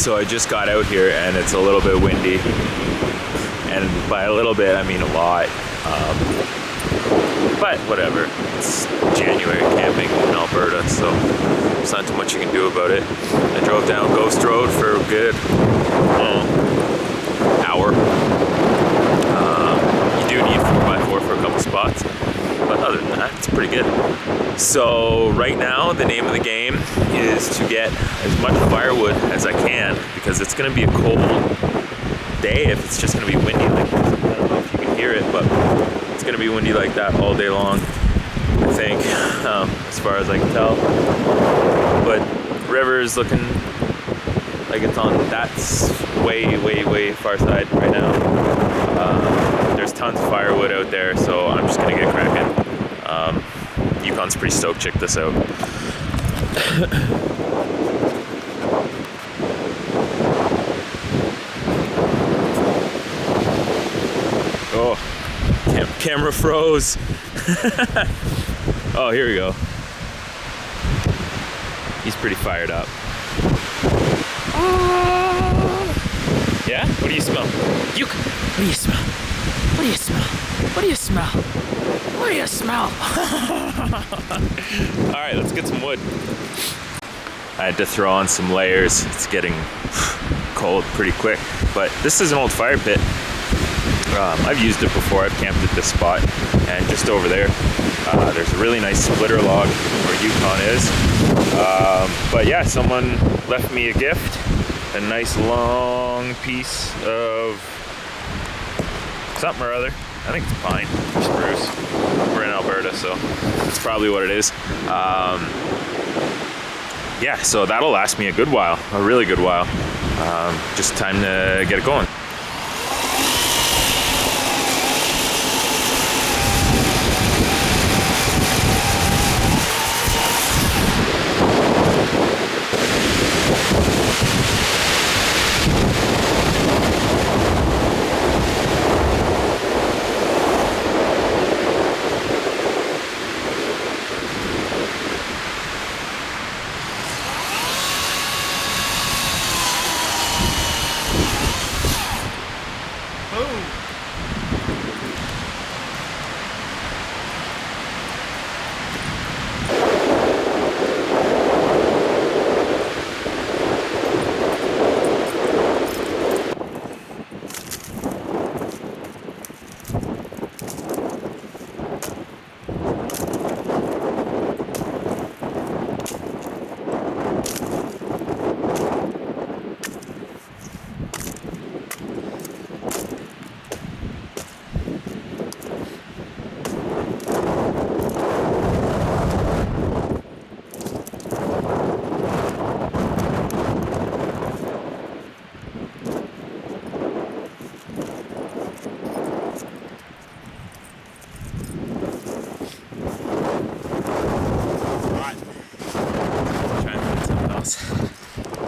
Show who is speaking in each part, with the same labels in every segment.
Speaker 1: So I just got out here and it's a little bit windy, and by a little bit I mean a lot. But whatever, it's January camping in Alberta, so there's not too much you can do about it. I drove down Ghost Road for a good hour. You do need 4x4 for a couple spots, but other than that, it's pretty good. So right now, the name of the game is to get as much firewood as I can, because it's going to be a cold day if it's just going to be windy like this. I don't know if you can hear it, but it's going to be windy like that all day long, I think, as far as I can tell. But river is looking like it's on that way far side right now. There's tons of firewood out there, so I'm just going to get cracking. Yukon's pretty stoked. Check this out. Oh, camera froze. Oh, here we go. He's pretty fired up. Yeah? What do you smell? Yuk! What do you smell? What do you smell? What do you smell? What do you smell? Alright, let's get some wood. I had to throw on some layers. It's getting cold pretty quick. But this is an old fire pit. I've used it before. I've camped at this spot. And just over there, there's a really nice splitter log where Yukon is. But yeah, someone left me a gift. A nice long piece of something or other. I think it's pine, spruce. We're in Alberta, so that's probably what it is. Yeah, so that'll last me a good while, a really good while. Just time to get it going.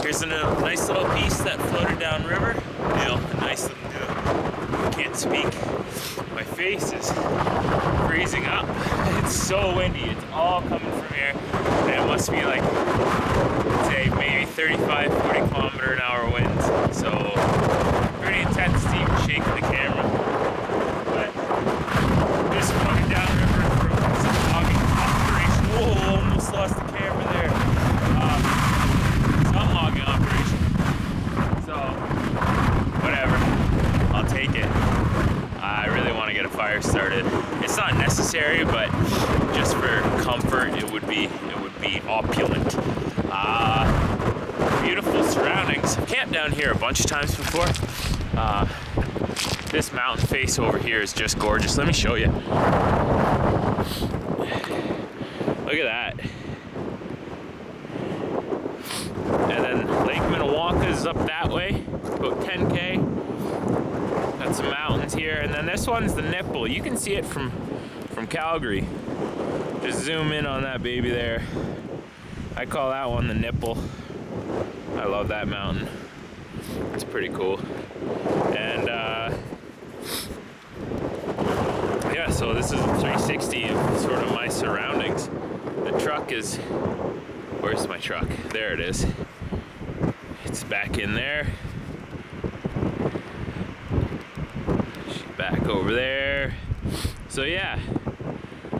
Speaker 1: Here's a nice little piece that floated downriver. You know, a nice little, can't speak. My face is freezing up. It's so windy. It's all coming from here. And it must be like, say, maybe 35, 40 kilometer an hour winds. So, pretty intense to even shake the camera. But this floating downriver from some logging operation. Whoa, almost lost the camera there. Logging operation. So, whatever. I'll take it. I really want to get a fire started. It's not necessary, but just for comfort, it would be opulent. Beautiful surroundings. I've camped down here a bunch of times before. This mountain face over here is just gorgeous. Let me show you. Look at that. And then Lake Minnewanka is up that way, about 10K. Got some mountains here, and then this one's the Nipple. You can see it from Calgary. Just zoom in on that baby there. I call that one the Nipple. I love that mountain. It's pretty cool. And yeah, so this is a 360 of sort of my surroundings. The truck is, where's my truck? There it is. It's back in there. She's back over there. So yeah,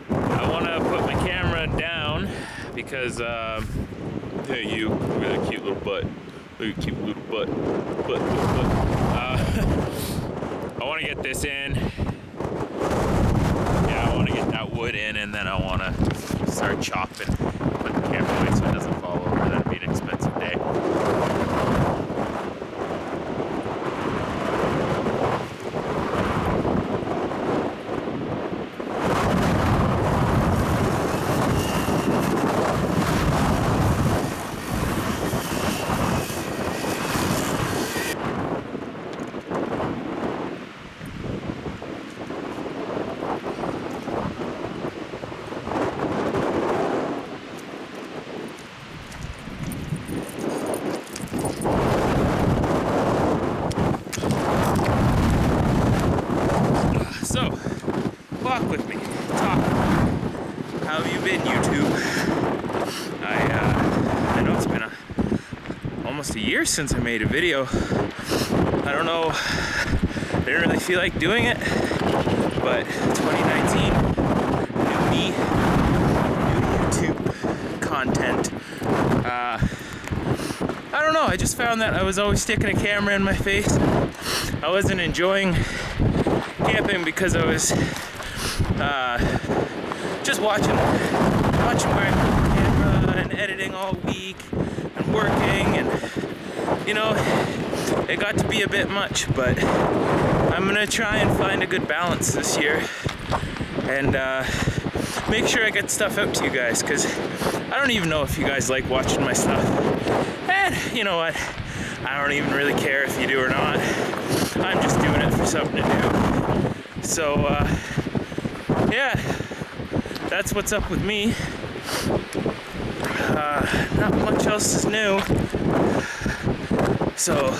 Speaker 1: I want to put my camera down because, hey you, look at that cute little butt. Look at cute little butt. I want to get this in. Yeah, I want to get that wood in, and then I want to start chopping. Put the camera away so it doesn't fall over. That'd be an expensive day. So, walk with me, talk. How have you been, YouTube? I know it's been almost a year since I made a video. I don't know, I didn't really feel like doing it, but 2019, new me, new YouTube content. I don't know, I just found that I was always sticking a camera in my face. I wasn't enjoying camping because I was just watching where I put the camera and editing all week and working, and you know, it got to be a bit much, but I'm gonna try and find a good balance this year and make sure I get stuff out to you guys, because I don't even know if you guys like watching my stuff, and you know what, I don't even really care if you do or not. I'm just doing it for something to do. So, yeah, that's what's up with me. Not much else is new. So,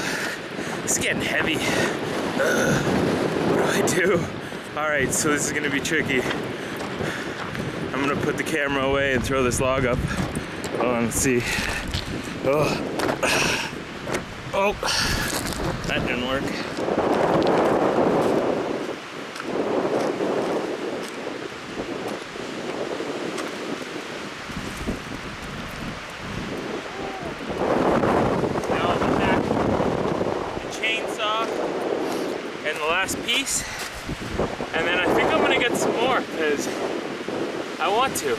Speaker 1: it's getting heavy. What do I do? Alright, so this is gonna be tricky. I'm gonna put the camera away and throw this log up. Hold on, let's see. Oh, that didn't work. And the last piece, and then I think I'm gonna get some more because I want to.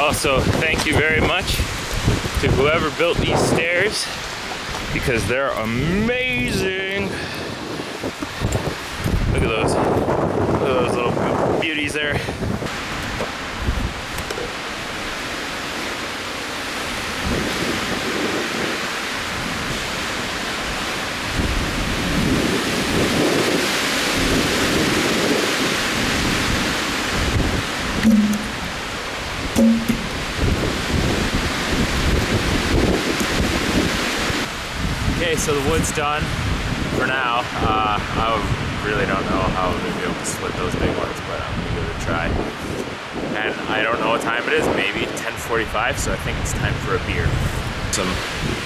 Speaker 1: Also, thank you very much to whoever built these stairs, because they're amazing. Look at those little beauties there. Okay, so the wood's done for now. I really don't know how I'm gonna be able to split those big ones, but I'm gonna give it a try. And I don't know what time it is, maybe 10:45, so I think it's time for a beer. Some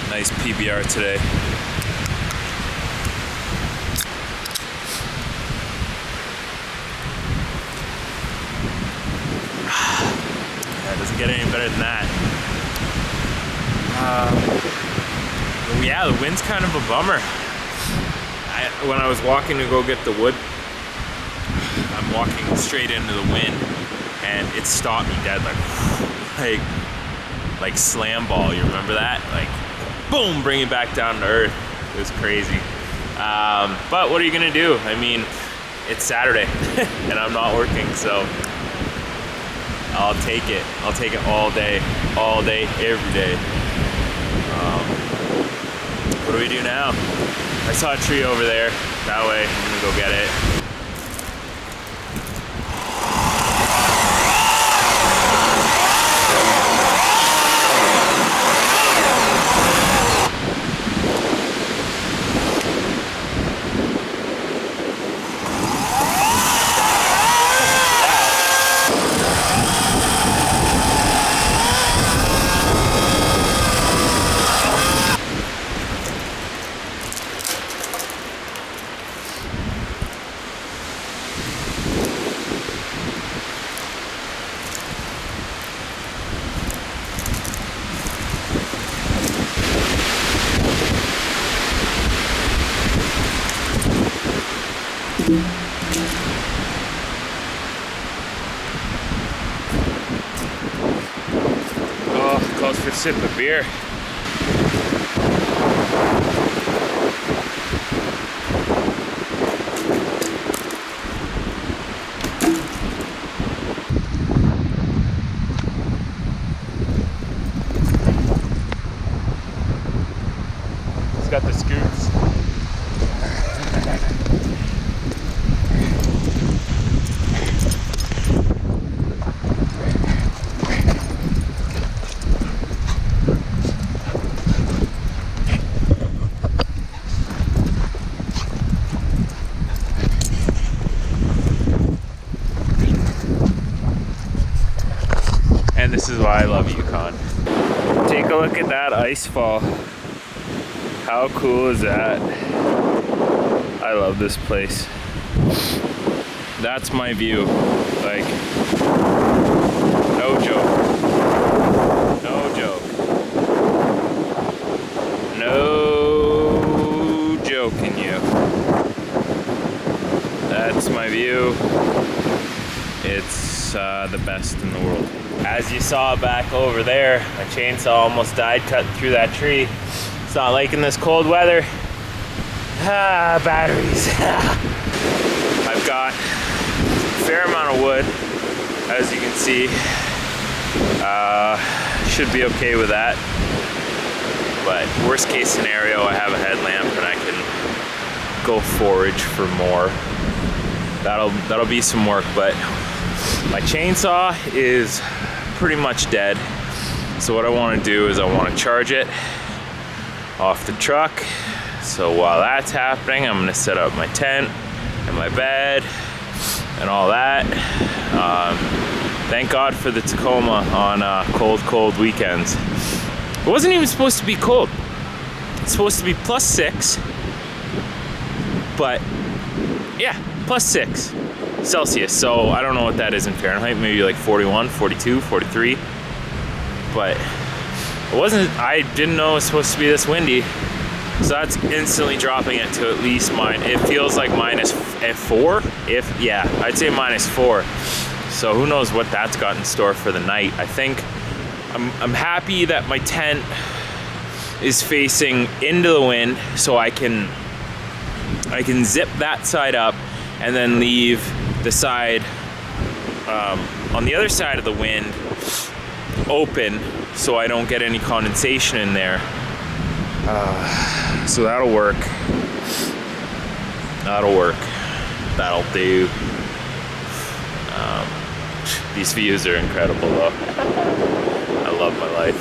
Speaker 1: nice PBR today. Yeah, it doesn't get any better than that. Yeah, the wind's kind of a bummer. When I was walking to go get the wood, I'm walking straight into the wind, and it stopped me dead, like slam ball. You remember that? Like, boom, bring it back down to earth. It was crazy. But what are you gonna do? I mean, it's Saturday, and I'm not working, so I'll take it. I'll take it all day, every day. What do we do now? I saw a tree over there, that way. go get it. Oh, calls for a sip of beer. It's got the scoops. And this is why I love Yukon. Take a look at that ice fall. How cool is that? I love this place. That's my view. Like, no joke. No joke. No joking you. That's my view. It's the best in the world. As you saw back over there, my chainsaw almost died cutting through that tree. It's not liking this cold weather. Batteries. I've got a fair amount of wood, as you can see. Should be okay with that. But worst case scenario, I have a headlamp and I can go forage for more. That'll be some work, but my chainsaw is pretty much dead. So what I want to do is I want to charge it off the truck. So while that's happening, I'm going to set up my tent and my bed and all that. Thank God for the Tacoma on cold weekends. It wasn't even supposed to be cold. It's supposed to be +6, but yeah, +6 Celsius. So I don't know what that is in Fahrenheit, maybe like 41, 42, 43. But it wasn't, I didn't know it was supposed to be this windy. So that's instantly dropping it to at least it feels like -4. Yeah, I'd say -4. So who knows what that's got in store for the night. I think I'm happy that my tent is facing into the wind, so I can zip that side up and then leave the side on the other side of the wind open, so I don't get any condensation in there. So that'll work. That'll do. These views are incredible though. I love my life.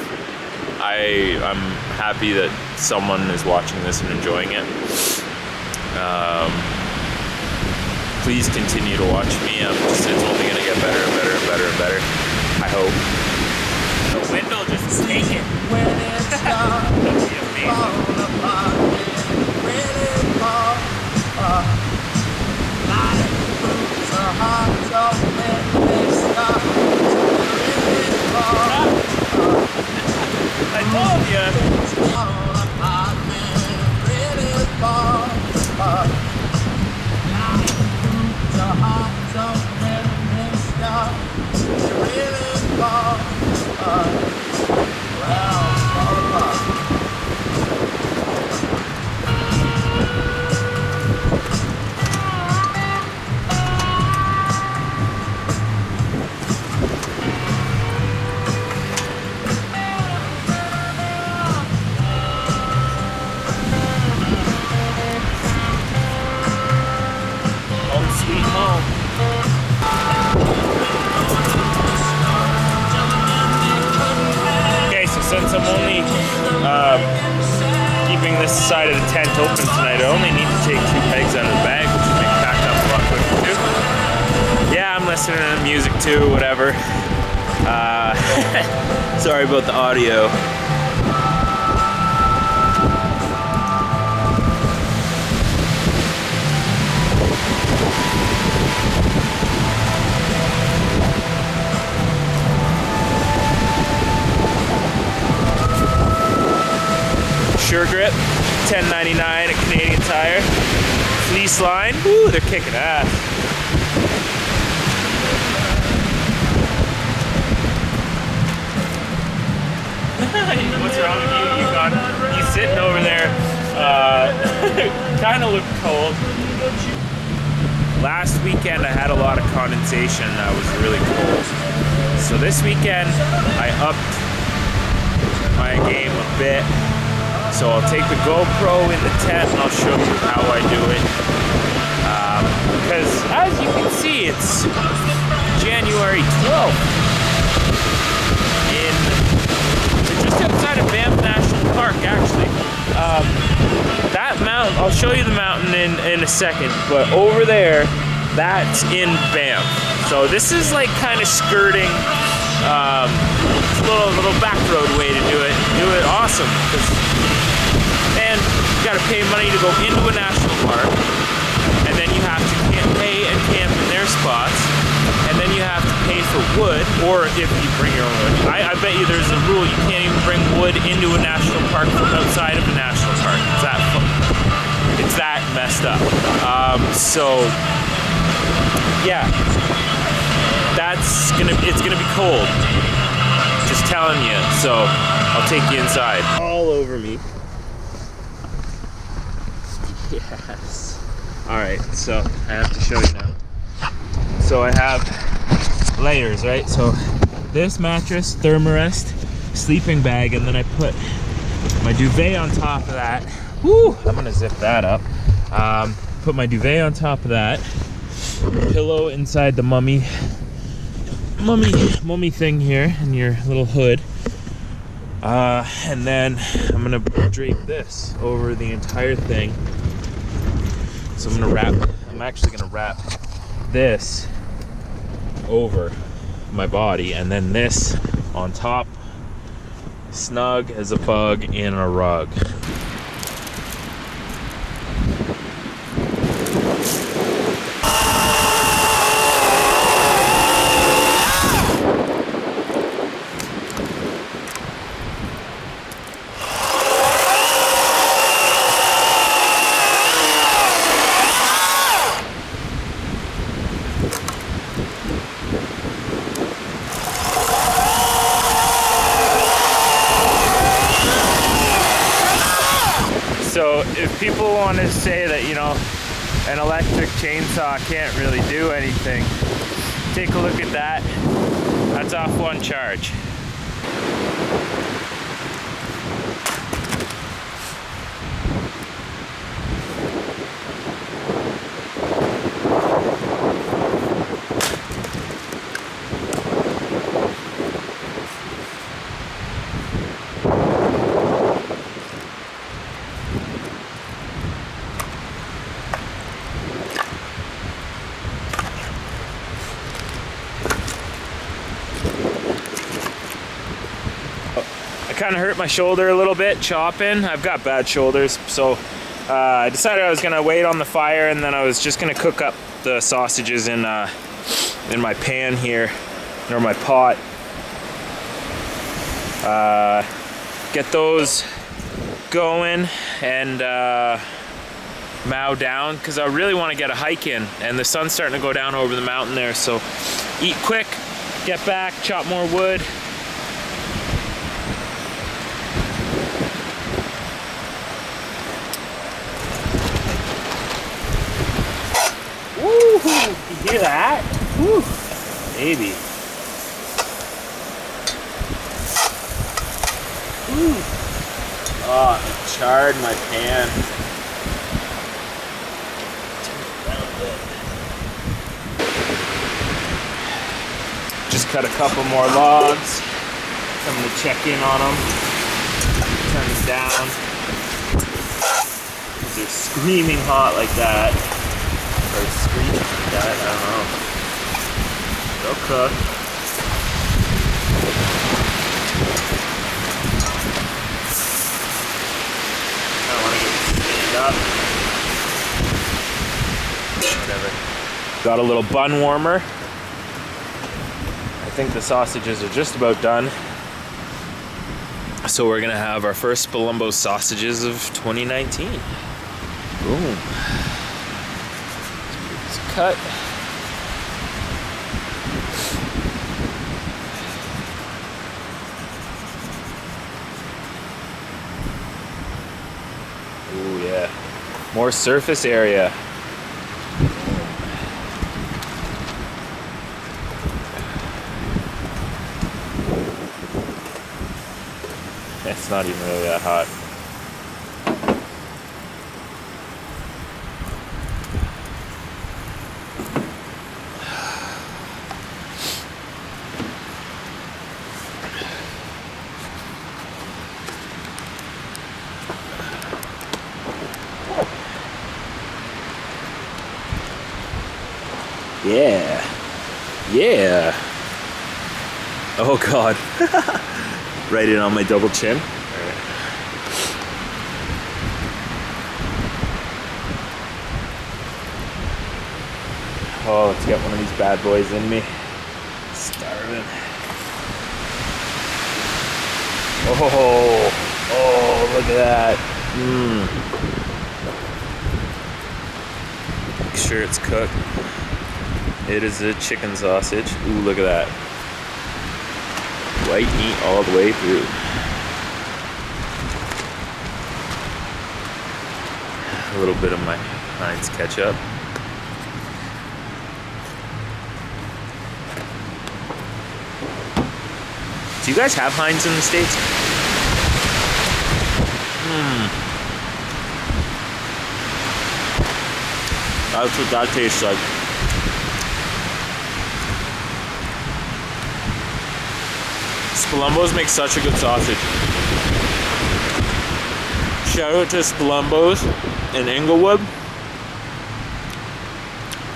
Speaker 1: I'm happy that someone is watching this and enjoying it. Please continue to watch me. It's only gonna get better and better and better and better. I hope. The wind will just take it. That'd be amazing. I told you. sweet home. Okay, so since I'm only keeping this side of the tent open tonight, I only need to take 2 pegs out of the bag, which will make it packed up a lot quicker too. Yeah, I'm listening to music too, whatever. Sorry about the audio. Sure Grip, $10.99 at Canadian Tire. Fleece line, woo, they're kicking ass. What's wrong with you? You sitting over there, kind of look cold. Last weekend I had a lot of condensation. I was really cold. So this weekend I upped my game a bit. So I'll take the GoPro in the tent and I'll show you how I do it. Because as you can see, it's January 12th. Just outside of Banff National Park, actually. That mountain, I'll show you the mountain in a second, but over there, that's in Banff. So this is like kind of skirting, little back road way to do it. Do it awesome. And you gotta pay money to go into a national park, and then you have to pay and camp in their spots, and then you have to pay for wood, or if you bring your own wood. I bet you there's a rule you can't even bring wood into a national park from outside of a national park. It's that messed up. So yeah, it's gonna be cold. Just telling you. So I'll take you inside. All over me. Yes. Alright, so I have to show you now. So I have layers, right? So this mattress, thermarest, sleeping bag, and then I put my duvet on top of that. Woo! I'm gonna zip that up. Put my duvet on top of that. Pillow inside the mummy thing here in your little hood. And then I'm gonna drape this over the entire thing. So I'm actually gonna wrap this over my body, and then this on top, snug as a bug in a rug. So if people want to say that, you know, an electric chainsaw can't really do anything, take a look at that. That's off one charge. I kind of hurt my shoulder a little bit chopping. I've got bad shoulders, so I decided I was gonna wait on the fire, and then I was just gonna cook up the sausages in my pan here, or my pot. Get those going and mow down, because I really want to get a hike in, and the sun's starting to go down over the mountain there. So eat quick, get back, chop more wood. Woo! You hear that? Woo! Baby. Woo! Oh, it charred my pan. Just cut a couple more logs. Coming to check in on them. Turn them down. Because they're screaming hot like that. Or screaming like that, I don't know. They'll cook. I don't want to get it up. Whatever. Got a little bun warmer. I think the sausages are just about done. So we're gonna have our first Palumbo sausages of 2019. Boom. It's cut. Oh yeah. More surface area. It's not even really that hot. Yeah. Yeah. Oh God. Right in on my double chin. Oh, let's get one of these bad boys in me. Starving. Oh, look at that. Make sure it's cooked. It is a chicken sausage. Ooh, look at that. White meat all the way through. A little bit of my Heinz ketchup. Do you guys have Heinz in the States? That's what that tastes like. Spalumbo's make such a good sausage. Shout out to Spalumbo's in Inglewood.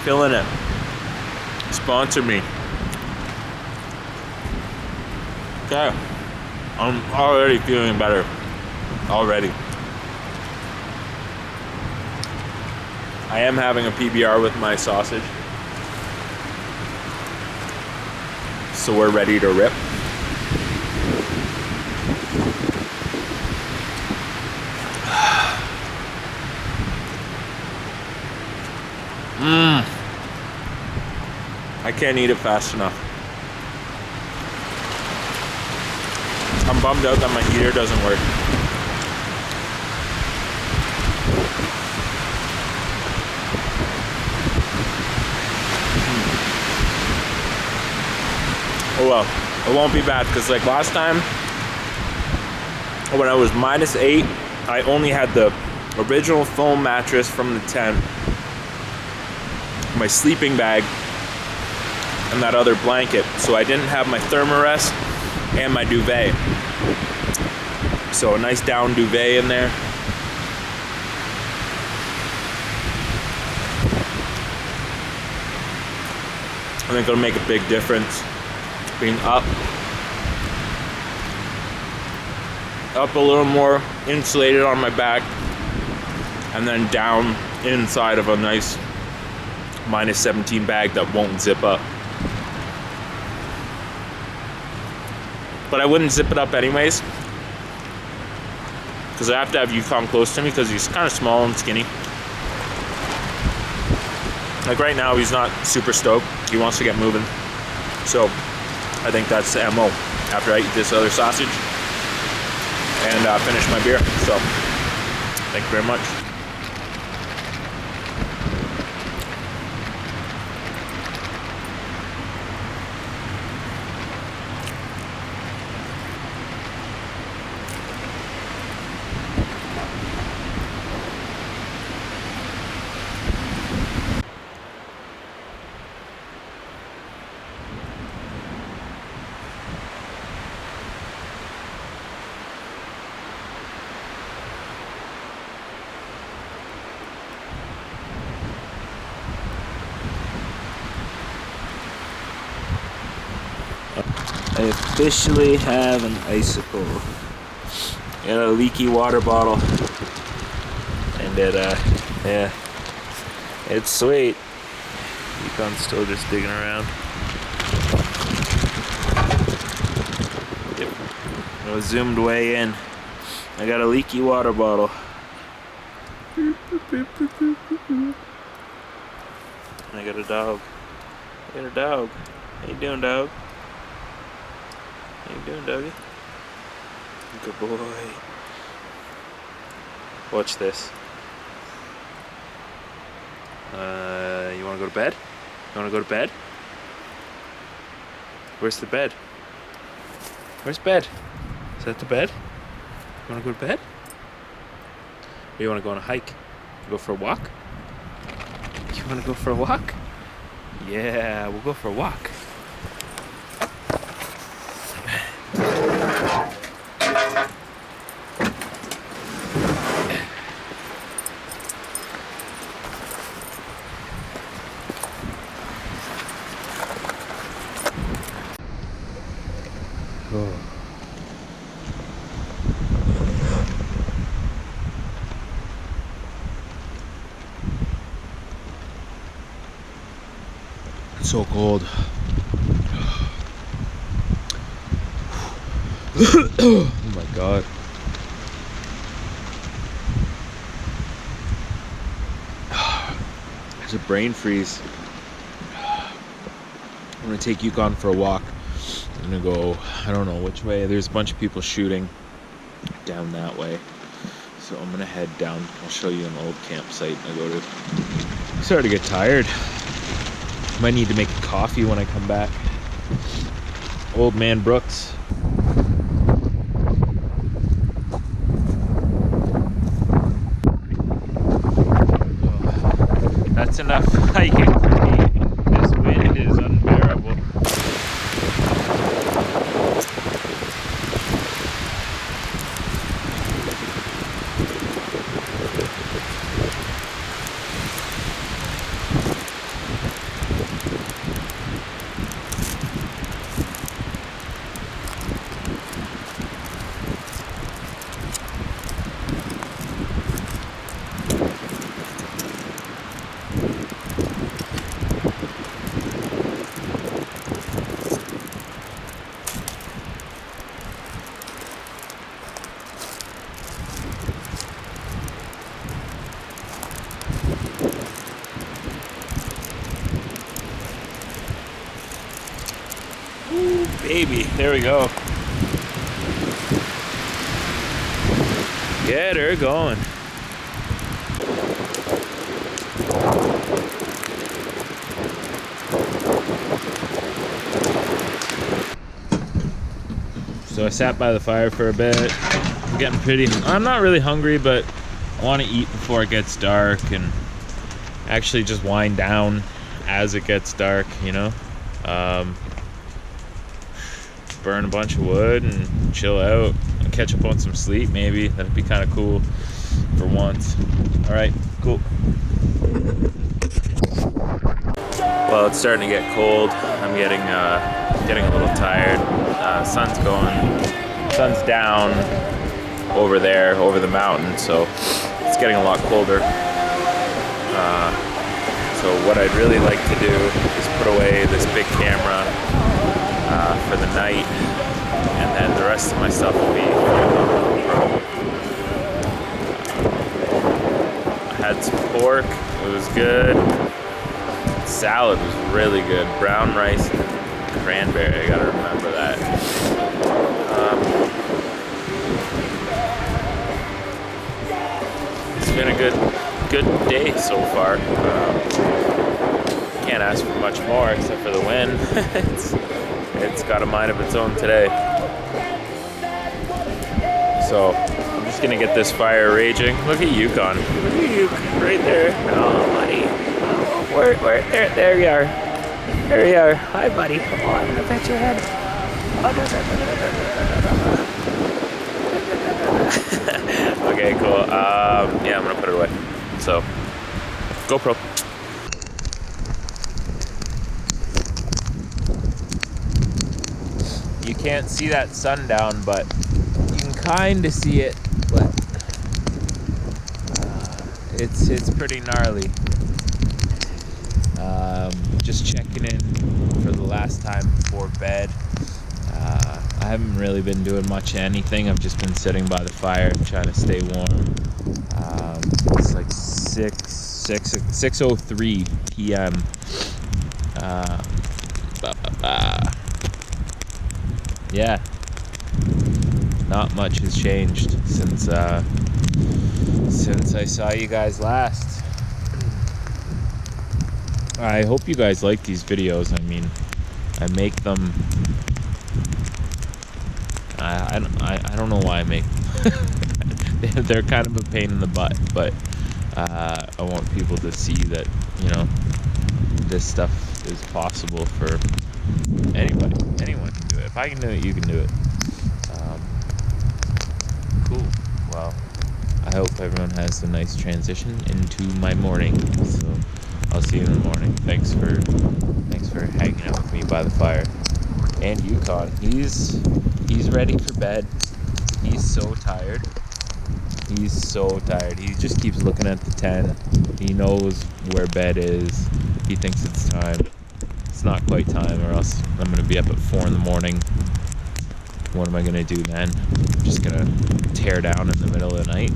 Speaker 1: Killing it. Sponsor me. Okay. I'm already feeling better. Already. I am having a PBR with my sausage. So we're ready to rip. I can't eat it fast enough. I'm bummed out that my heater doesn't work. Oh well, it won't be bad because like last time when I was -8, I only had the original foam mattress from the tent, my sleeping bag, and that other blanket. So I didn't have my thermarest and my duvet. So a nice down duvet in there. I think it'll make a big difference being up a little more insulated on my back and then down inside of a nice -17 bag that won't zip up. But I wouldn't zip it up anyways because I have to have Yukon close to me because he's kind of small and skinny. Like right now he's not super stoked. He wants to get moving. So I think that's the MO after I eat this other sausage and finish my beer. So thank you very much.
Speaker 2: I officially have an icicle. Got a leaky water bottle. And yeah, it's sweet. Yukon's still just digging around. Yep. I zoomed way in. I got a leaky water bottle. And I got a dog. I got a dog. How you doing, dog? How you doing, doggy? Good boy. Watch this. You wanna go to bed? You wanna go to bed? Where's the bed? Where's bed? Is that the bed? You wanna go to bed? Or you wanna go on a hike? Go for a walk? You wanna go for a walk? Yeah, we'll go for a walk. Oh. It's so cold. Oh my god. There's a brain freeze. I'm gonna take Yukon for a walk. I'm gonna go, I don't know which way. There's a bunch of people shooting down that way. So I'm gonna head down. I'll show you an old campsite I go to. I'm starting to get tired. Might need to make a coffee when I come back. Old man Brooks. That's enough hiking for me. This wind is unbearable. Ooh, baby, there we go. Get her going. So I sat by the fire for a bit. I'm getting I'm not really hungry, but I want to eat before it gets dark and actually just wind down as it gets dark, you know? Burn a bunch of wood and chill out and catch up on some sleep maybe. That'd be kind of cool for once. All right, cool. Well, it's starting to get cold. I'm getting a little tired. Sun's down over there, over the mountain, so it's getting a lot colder. So what I'd really like to do is put away this big camera for the night, and then the rest of my stuff will be on GoPro. I had some pork, it was good. Salad was really good. Brown rice and cranberry, I gotta remember that. It's been a good day so far. Can't ask for much more except for the wind. It's got a mind of its own today. So I'm just gonna get this fire raging. Look at Yukon. Look at you right there. Oh, buddy. Oh, there you are. There you are. Hi, buddy. Come on, I'm gonna pet your head. Okay, cool. Yeah, I'm gonna put it away. So, GoPro. can't see that sundown, but you can kind of see it. But it's pretty gnarly. Just checking in for the last time before bed. I haven't really been doing much of anything. I've just been sitting by the fire trying to stay warm. It's like 6:03 p.m. Yeah, not much has changed since I saw you guys last. I hope you guys like these videos. I mean, I make them. I don't know why I make them. They're kind of a pain in the butt, but I want people to see that, you know, this stuff is possible for anybody. Anyone can do it. If I can do it, you can do it. Cool. Well, I hope everyone has a nice transition into my morning. So I'll see you in the morning. Thanks for hanging out with me by the fire. And Yukon, he's ready for bed. He's so tired. He's so tired. He just keeps looking at the 10. He knows where bed is. He thinks it's time. It's not quite time, or else I'm gonna be up at 4 in the morning. What am I gonna do then? I'm just gonna tear down in the middle of the night?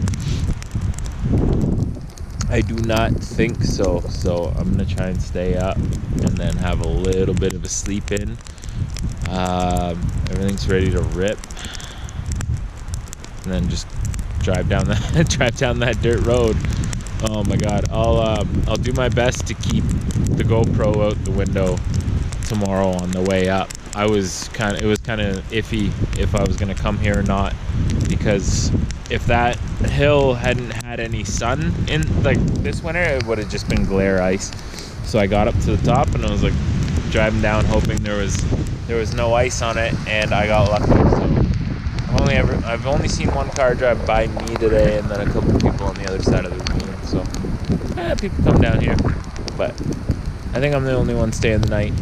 Speaker 2: I do not think so. So I'm gonna try and stay up and then have a little bit of a sleep in. Everything's ready to rip, and then just drive down that dirt road. Oh my god, I'll do my best to keep the GoPro out the window tomorrow on the way up. It was kind of iffy if I was gonna come here or not, because if that hill hadn't had any sun in like this winter, it would have just been glare ice. So I got up to the top and I was like driving down hoping there was no ice on it, and I got lucky. So I've only seen one car drive by me today, and then a couple people on the other side of the ravine. So people come down here, but I think I'm the only one staying the night.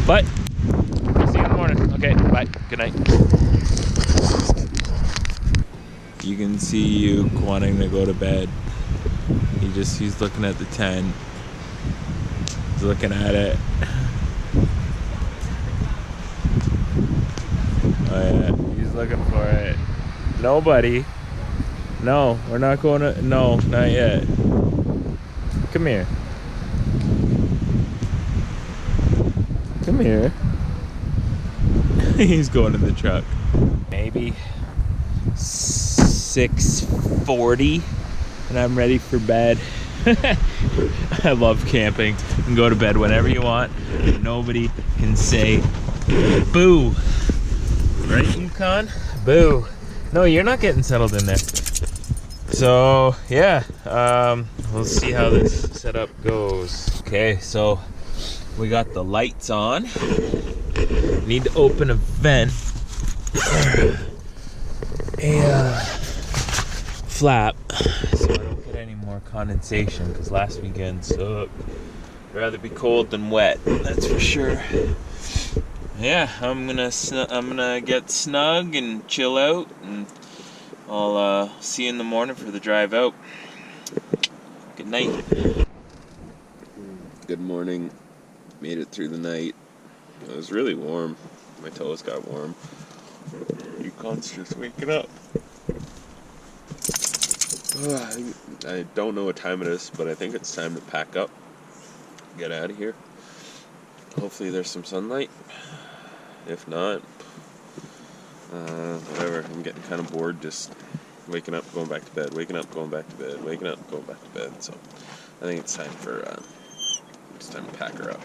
Speaker 2: But I'll see you in the morning. Okay, bye. Good night. You can see Yuke wanting to go to bed. He's looking at the 10. He's looking at it. Oh yeah, he's looking for it. Nobody. No, we're not going to. No, not yet. Come here. Come here. He's going in the truck. Maybe 6:40, and I'm ready for bed. I love camping. You can go to bed whenever you want. Nobody can say boo. Right, Yukon? Boo. No, you're not getting settled in there. So, yeah. We'll see how this setup goes. Okay, so we got the lights on. Need to open a vent. A flap, so I don't get any more condensation, because last weekend sucked. I'd rather be cold than wet, that's for sure. Yeah, I'm gonna get snug and chill out, and I'll see you in the morning for the drive out. Good night. Good morning. Made it through the night. It was really warm. My toes got warm. Yukon's just waking up. I don't know what time it is, but I think it's time to pack up. Get out of here. Hopefully there's some sunlight. If not, whatever. I'm getting kind of bored just waking up, going back to bed, waking up, going back to bed, waking up, going back to bed. So I think it's time to pack her up.